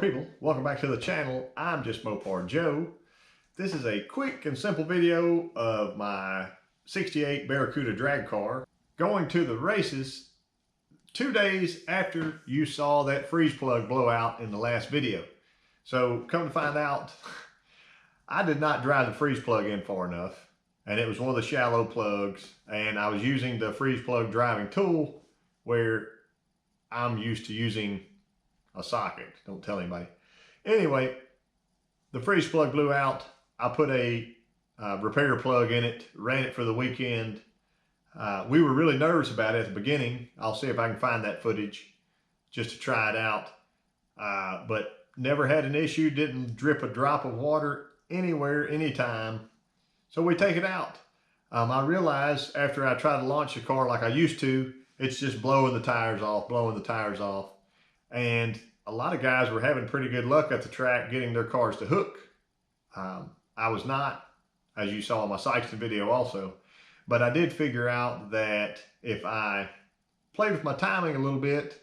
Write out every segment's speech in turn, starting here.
people, welcome back to the channel. I'm JustMoparJoe. This is a quick and simple video of my 68 Barracuda drag car going to the races 2 days after you saw that freeze plug blow out in the last video. So come to find out, I did not drive the freeze plug in far enough, and it was one of the shallow plugs, and I was using the freeze plug driving tool where I'm used to using a socket. Don't tell anybody. Anyway, the freeze plug blew out. I put a repair plug in it, ran it for the weekend. We were really nervous about it at the beginning. I'll see if I can find that footage just to try it out. But never had an issue, didn't drip a drop of water anywhere, anytime. So we take it out. I realized after I tried to launch the car like I used to, it's just blowing the tires off, And a lot of guys were having pretty good luck at the track getting their cars to hook. I was not, as you saw in my Sykeston video also, but I did figure out that if I played with my timing a little bit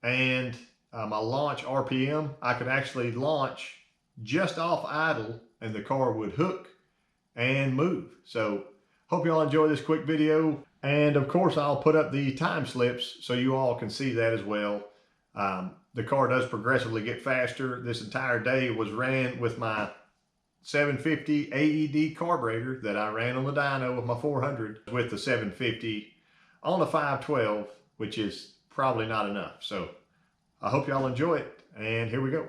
and my launch RPM, I could actually launch just off idle and the car would hook and move. So hope you all enjoy this quick video. And of course, I'll put up the time slips so you all can see that as well. The car does progressively get faster. This entire day was ran with my 750 AED carburetor that I ran on the dyno with my 400 with the 750 on a 512, which is probably not enough. So I hope y'all enjoy it, and here we go.